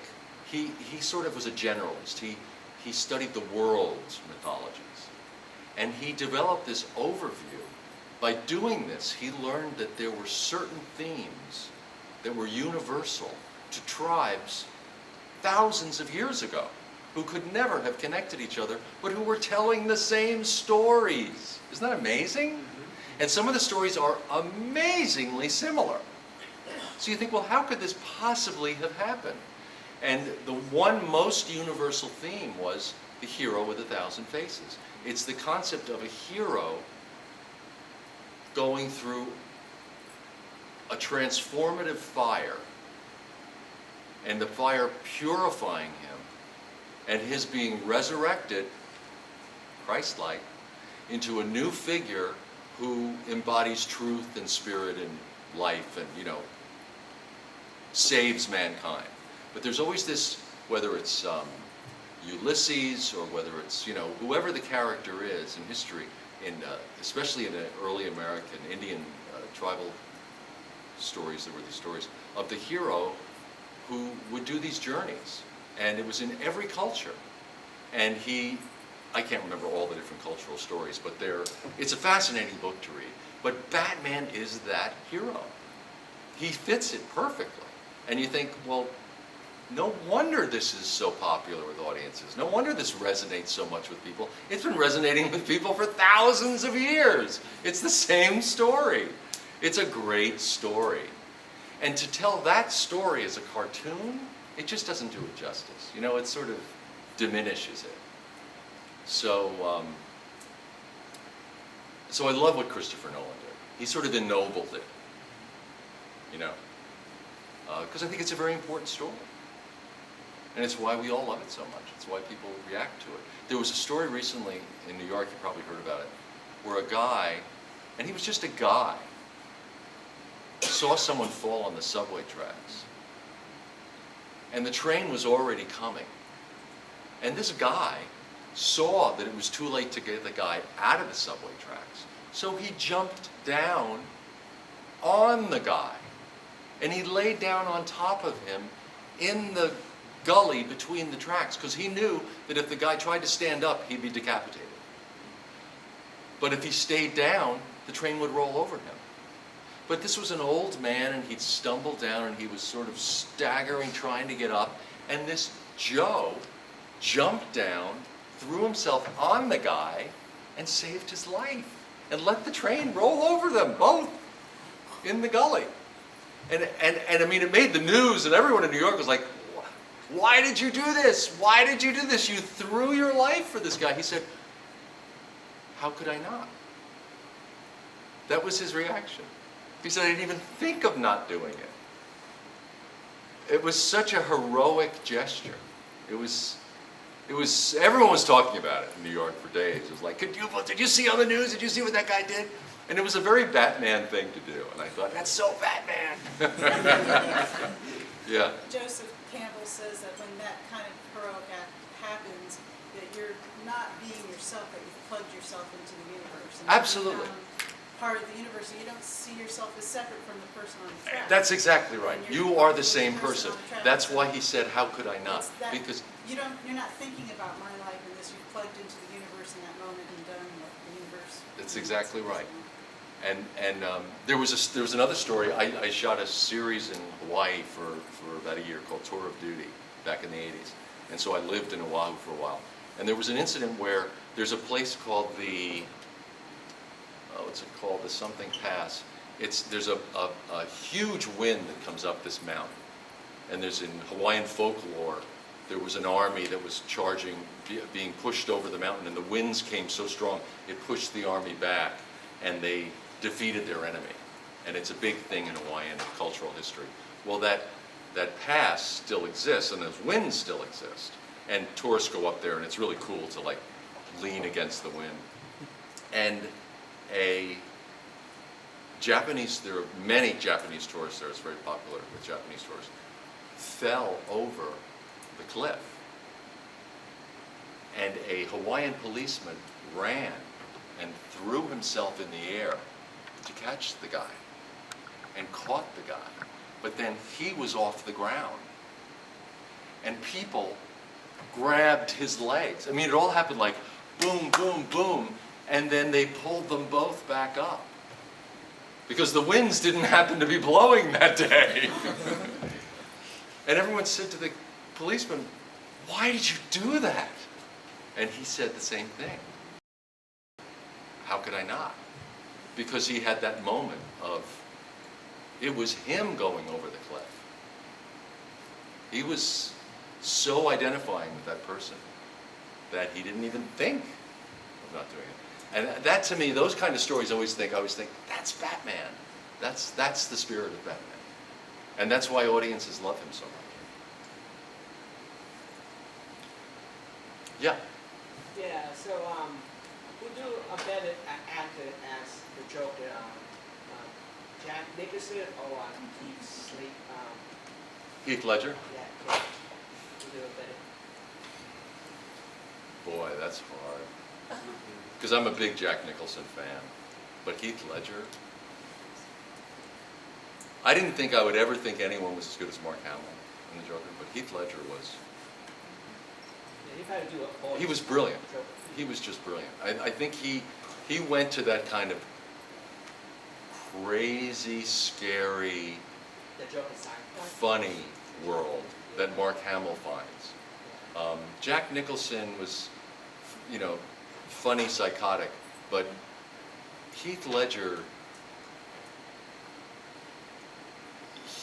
He sort of was a generalist. He studied the world's mythologies. And he developed this overview by doing this, he learned that there were certain themes that were universal to tribes thousands of years ago, who could never have connected each other, but who were telling the same stories. Isn't that amazing? And some of the stories are amazingly similar. So you think, well, how could this possibly have happened? And the one most universal theme was the hero with 1,000 faces. It's the concept of a hero going through a transformative fire, and the fire purifying him, and his being resurrected, Christ-like, into a new figure who embodies truth and spirit and life and, saves mankind. But there's always this, whether it's Ulysses or whether it's, whoever the character is in history, especially in the early American Indian tribal stories, there were these stories of the hero who would do these journeys. And it was in every culture. And I can't remember all the different cultural stories, but it's a fascinating book to read. But Batman is that hero. He fits it perfectly. And you think, well, no wonder this is so popular with audiences. No wonder this resonates so much with people. It's been resonating with people for thousands of years. It's the same story. It's a great story. And to tell that story as a cartoon, it just doesn't do it justice. It sort of diminishes it. So I love what Christopher Nolan did. He sort of ennobled it, because I think it's a very important story. And it's why we all love it so much. It's why people react to it. There was a story recently in New York, you probably heard about it, where a guy, and he was just a guy, saw someone fall on the subway tracks. And the train was already coming. And this guy saw that it was too late to get the guy out of the subway tracks. So he jumped down on the guy. And he laid down on top of him in the gully between the tracks, because he knew that if the guy tried to stand up, he'd be decapitated. But if he stayed down, the train would roll over him. But this was an old man, and he'd stumbled down, and he was sort of staggering, trying to get up. And this Joe jumped down, threw himself on the guy, and saved his life. And let the train roll over them both in the gully. And I mean, it made the news, and everyone in New York was like, why did you do this? Why did you do this? You threw your life for this guy. He said, how could I not? That was his reaction. He said, I didn't even think of not doing it. It was such a heroic gesture. Everyone was talking about it in New York for days. It was like, did you see on the news? Did you see what that guy did? And it was a very Batman thing to do. And I thought, that's so Batman. Yeah. Joseph Campbell says that when that kind of heroic act happens, that you're not being yourself, that you've plugged yourself into the universe. And Absolutely. Part of the universe, and you don't see yourself as separate from the person on the track. That's exactly right. You are the same person. That's why he said, how could I not? Because you're not thinking about my life in this. You've plugged into the universe in that moment and done what the universe. That's exactly right. And there was another story. I shot a series in Hawaii for about a year called Tour of Duty back in the 80s. And so I lived in Oahu for a while. And there was an incident where there's a place called what's it called? The something pass. There's a huge wind that comes up this mountain. And there's in Hawaiian folklore, there was an army that was charging, being pushed over the mountain, and the winds came so strong, it pushed the army back, and they defeated their enemy. And it's a big thing in Hawaiian cultural history. Well, that pass still exists, and those winds still exist. And tourists go up there, and it's really cool to like lean against the wind. And there are many Japanese tourists there, it's very popular with Japanese tourists, fell over the cliff. And a Hawaiian policeman ran and threw himself in the air to catch the guy, and caught the guy. But then he was off the ground. And people grabbed his legs. It all happened like boom, boom, boom, and then they pulled them both back up. because the winds didn't happen to be blowing that day. And everyone said to the policeman, "Why did you do that?" And he said the same thing. How could I not? Because he had that moment of, it was him going over the cliff. He was so identifying with that person that he didn't even think of not doing it. And that, to me, those kind of stories I always think, that's Batman. That's the spirit of Batman. And that's why audiences love him so much. Yeah. Yeah, so who do a better actor as the Joker? Jack Nicholson or Heath Ledger? Yeah, who do it better? Boy, that's hard. Because I'm a big Jack Nicholson fan. But Heath Ledger? I didn't think I would ever think anyone was as good as Mark Hamill in The Joker, but Heath Ledger was... Yeah, you gotta do a He was brilliant. He was just brilliant. I think he went to that kind of crazy, scary, the Joker side. funny world that Mark Hamill finds. Jack Nicholson was, funny, psychotic, but Heath Ledger,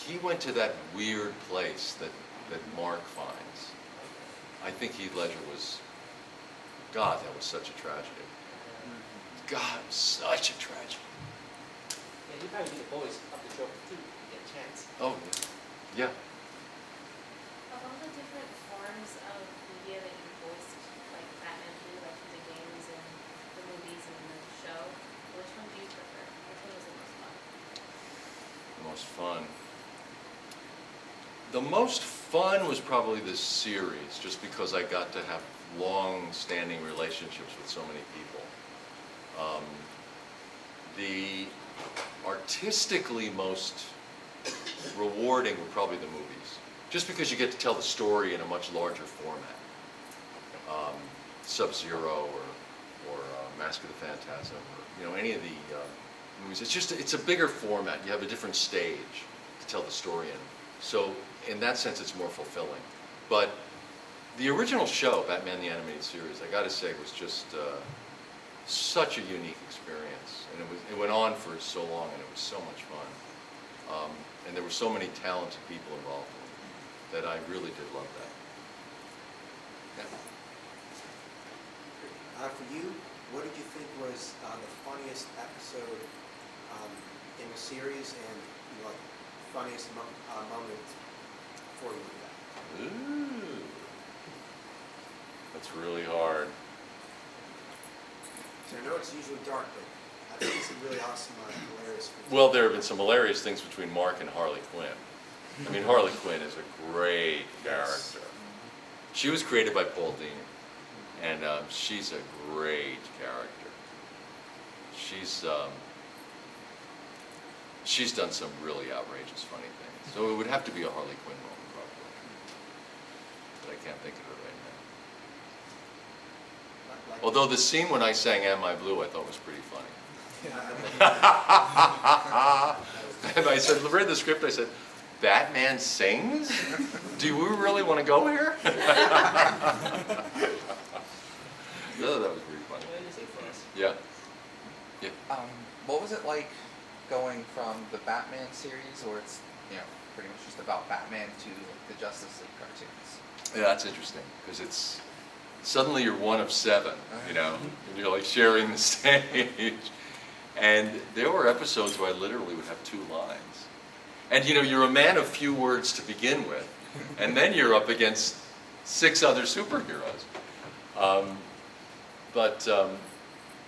he went to that weird place that Mark finds. I think Heath Ledger was, God, that was such a tragedy. God, it was such a tragedy. Yeah, you probably be the voice of the Joker too, get a chance. Oh, yeah. Of all the different forms of media that you voiced, like Batman do, like the games and the movies and the show, which one do you prefer? Which one was the most fun? The most fun. The most fun was probably this series, just because I got to have long-standing relationships with so many people. The artistically most rewarding were probably the movies, just because you get to tell the story in a much larger format. Sub-Zero or Mask of the Phantasm, or any of the movies. It's a bigger format. You have a different stage to tell the story in. So in that sense, it's more fulfilling. But the original show, Batman the Animated Series, I got to say, was just such a unique experience, and it went on for so long, and it was so much fun. And there were so many talented people involved in it that I really did love that. Yeah. For you, what did you think was the funniest episode in the series, and funniest moment for you with that? Ooh, that's really hard. So I know it's usually dark, but I think it's really awesome, hilarious. Well, there have been some hilarious things between Mark and Harley Quinn. I mean, Harley Quinn is a great character. She was created by Paul Dini, and she's a great character. She's done some really outrageous, funny things. So it would have to be a Harley Quinn moment, probably. But I can't think of it right now. Although the scene when I sang "Am I Blue," I thought was pretty funny. And I said, read the script, I said, "Batman sings? Do we really want to go here?" No, that was pretty funny. Yeah. Yeah. What was it like going from the Batman series, where it's pretty much just about Batman, to the Justice League cartoons? Yeah, that's interesting, because it's suddenly you're one of seven, and you're like sharing the stage. And there were episodes where I literally would have 2 lines. And you're a man of few words to begin with, and then you're up against 6 other superheroes.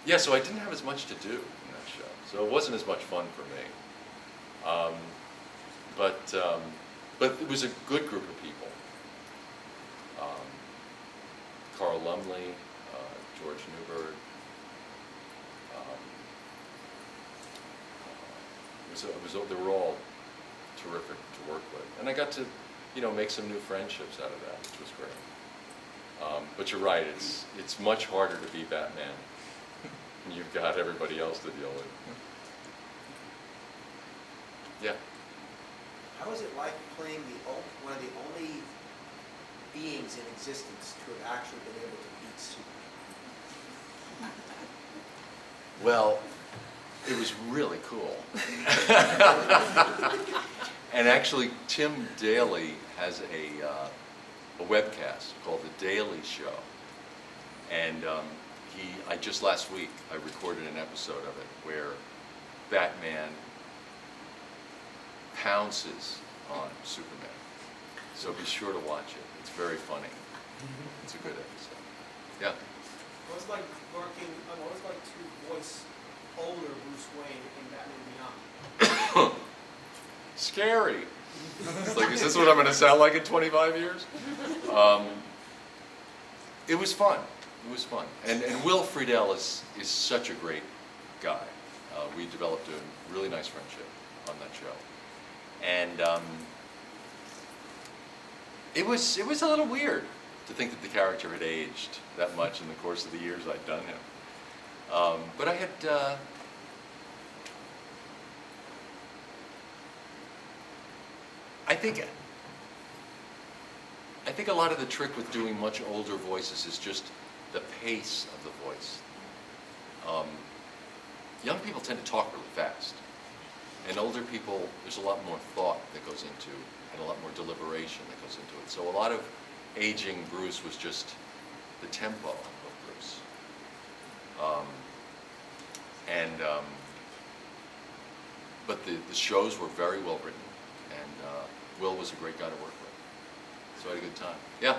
Yeah, so I didn't have as much to do in that show, so it wasn't as much fun for me. But it was a good group of people. Carl Lumley, George Newbert. They were all terrific to work with, and I got to, make some new friendships out of that, which was great. But you're right; it's much harder to be Batman. You've got everybody else to deal with. Yeah. How is it like playing one of the only beings in existence to have actually been able to beat Superman? Well, it was really cool. And actually, Tim Daly has a webcast called The Daily Show. And just last week, I recorded an episode of it where Batman pounces on Superman. So be sure to watch it. It's very funny. It's a good episode. Yeah. What was it like to voice older Bruce Wayne in Batman Beyond? Scary. It's like, is this what I'm going to sound like in 25 years? It was fun. It was fun. And Will Friedle is such a great guy. We developed a really nice friendship on that show. And it was a little weird to think that the character had aged that much in the course of the years I'd done him. But I had... I think a lot of the trick with doing much older voices is just the pace of the voice. Young people tend to talk really fast. And older people, there's a lot more thought that goes into, and a lot more deliberation that goes into it. So a lot of aging Bruce was just the tempo of Bruce. But the shows were very well written, and Will was a great guy to work with. So I had a good time. Yeah?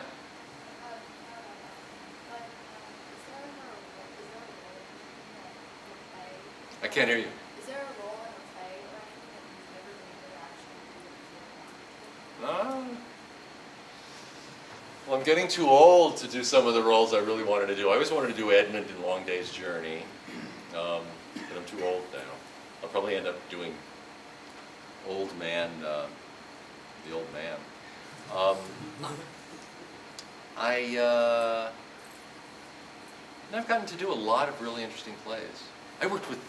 I can't hear you. Is there a role in a play or anything that you've never been able to actually do? Well, I'm getting too old to do some of the roles I really wanted to do. I always wanted to do Edmund in Long Day's Journey, but I'm too old now. I'll probably end up doing Old Man, the Old Man. I've gotten to do a lot of really interesting plays. I worked with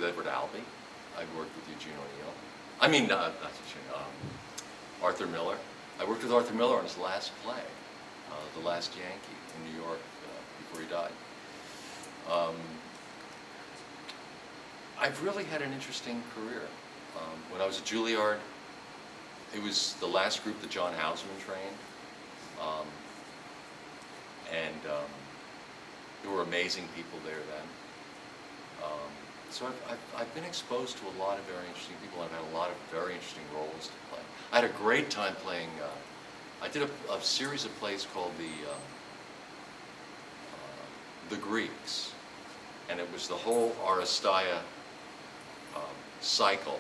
Edward Albee. I worked with Eugene O'Neill. I mean, not Eugene, Arthur Miller. I worked with Arthur Miller on his last play, The Last Yankee in New York, before he died. I've really had an interesting career. When I was at Juilliard, it was the last group that John Houseman trained. There were amazing people there then. So I've been exposed to a lot of very interesting people. I've had a lot of very interesting roles to play. I had a great time playing, I did a series of plays called The Greeks. And it was the whole Aristeia cycle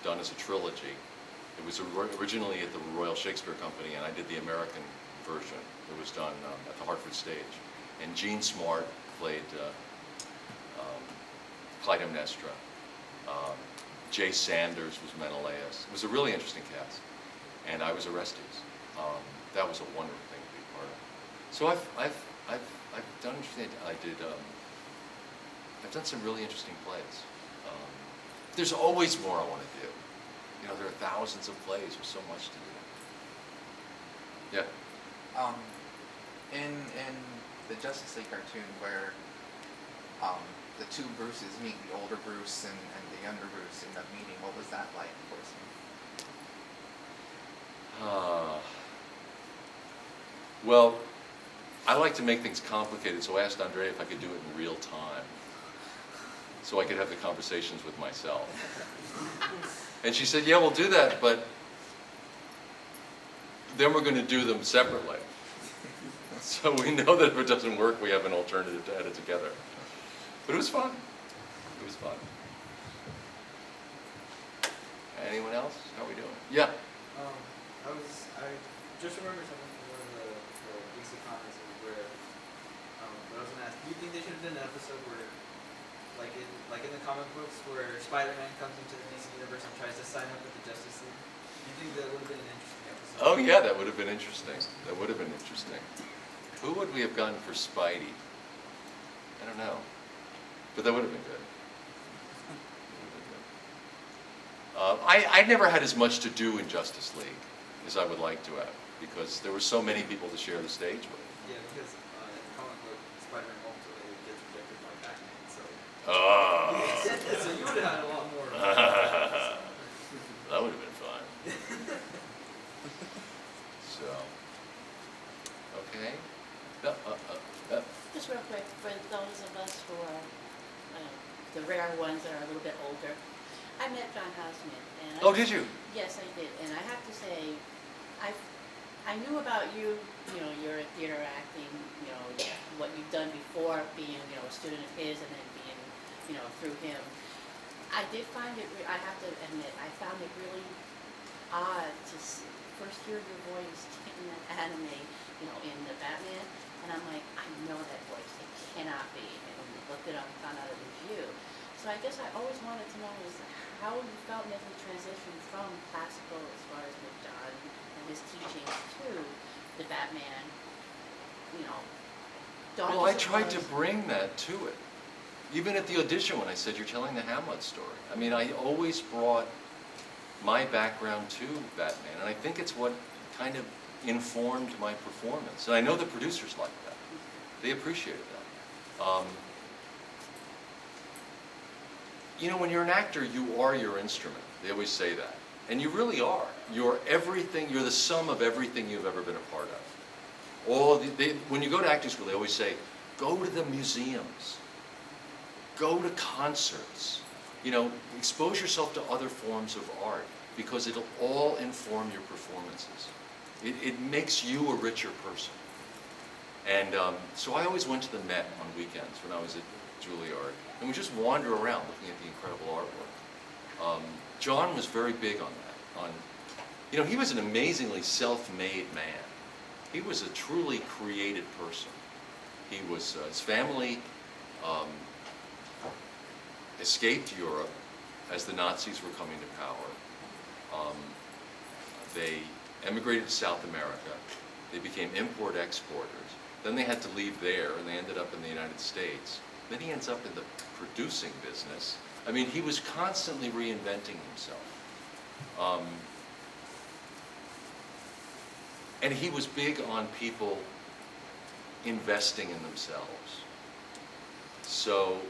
done as a trilogy. It was originally at the Royal Shakespeare Company, and I did the American version. It was done at the Hartford Stage. And Gene Smart played Clytemnestra. Jay Sanders was Menelaus. It was a really interesting cast. And I was Orestes. That was a wonderful thing to be part of. So I've done interesting. I've done some really interesting plays. There's always more I want to do. You know, there are thousands of plays. There's so much to do. Yeah. In the Justice League cartoon where the two Bruces meet, the older Bruce and the younger Bruce end up meeting, what was that like for you? Well, I like to make things complicated, so I asked Andrea if I could do it in real time, so I could have the conversations with myself. And she said, yeah, we'll do that, but then we're going to do them separately. So we know that if it doesn't work, we have an alternative to edit together. But it was fun. It was fun. Anyone else? How are we doing? Yeah. I just remember something from one of the DC comics where I was gonna ask, do you think they should have done an episode where, like in the comic books, where Spider-Man comes into the DC universe and tries to sign up with the Justice League? Do you think that would have been an interesting episode? Oh yeah, that would have been interesting. That would have been interesting. Who would we have gotten for Spidey? I don't know. But that would have been good. I never had as much to do in Justice League as I would like to have, because there were so many people to share the stage with. Yeah, because in the comic book, Spider-Man ultimately gets rejected by Batman, so. So you would have had a lot more. That would have been fun. So, okay. Just real quick, for those of us who are the rare ones that are a little bit older, I met John Houseman. And Oh, did you? Yes, I did. And I have to say, I knew about you, your theater acting, what you've done before being, a student of his and then being, through him. I did find it, I have to admit, I found it really odd to first hear your voice in that anime, in the Batman. And I'm like, I know that voice. It cannot be. And when we looked it up and found out it was you. So I guess I always wanted to know is how you felt making the transition from classical as far as with John and his teachings to the Batman, dark Well, I as it tried to was. bring that to it. Even at the audition when I said, you're telling the Hamlet story. I mean, I always brought my background to Batman, and I think it's what kind of informed my performance. And I know the producers liked that. They appreciated that. When you're an actor, you are your instrument. They always say that. And you really are. You're everything, you're the sum of everything you've ever been a part of. When you go to acting school, they always say, go to the museums. Go to concerts. Expose yourself to other forms of art, because it'll all inform your performances. It makes you a richer person. And so I always went to the Met on weekends when I was at Juilliard, and we just wander around looking at the incredible artwork. John was very big on that. He was an amazingly self-made man. He was a truly creative person. His family escaped Europe as the Nazis were coming to power. They emigrated to South America. They became import-exporters. Then they had to leave there, and they ended up in the United States. Then he ends up in the producing business. I mean, he was constantly reinventing himself. And he was big on people investing in themselves. So,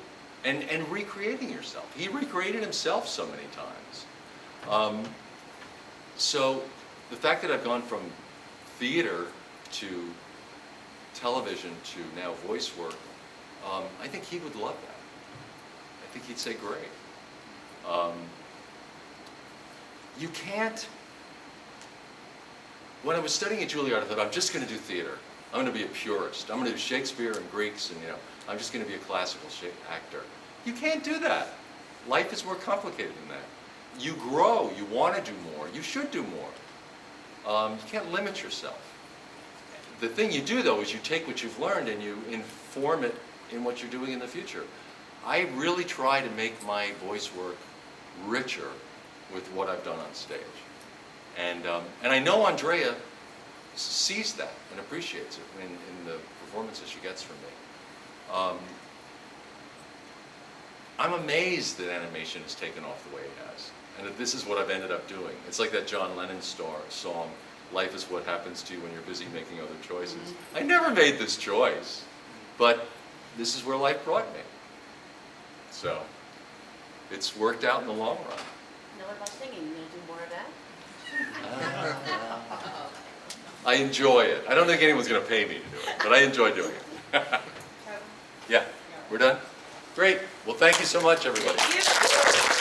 and recreating yourself. He recreated himself so many times. So the fact that I've gone from theater to television to now voice work, I think he would love that. I think he'd say, great. You can't, when I was studying at Juilliard, I thought, I'm just going to do theater. I'm going to be a purist. I'm going to do Shakespeare and Greeks, and I'm just going to be a classical actor. You can't do that. Life is more complicated than that. You grow. You want to do more. You should do more. You can't limit yourself. The thing you do, though, is you take what you've learned and you inform it in what you're doing in the future. I really try to make my voice work richer with what I've done on stage. And I know Andrea sees that and appreciates it in the performances she gets from me. I'm amazed that animation has taken off the way it has, and that this is what I've ended up doing. It's like that John Lennon song, life is what happens to you when you're busy making other choices. I never made this choice, but this is where life brought me. So, it's worked out in the long run. Now what about singing? You gonna do more of that? I enjoy it. I don't think anyone's going to pay me to do it, but I enjoy doing it. Yeah, we're done? Great. Well, thank you so much, everybody. Thank you.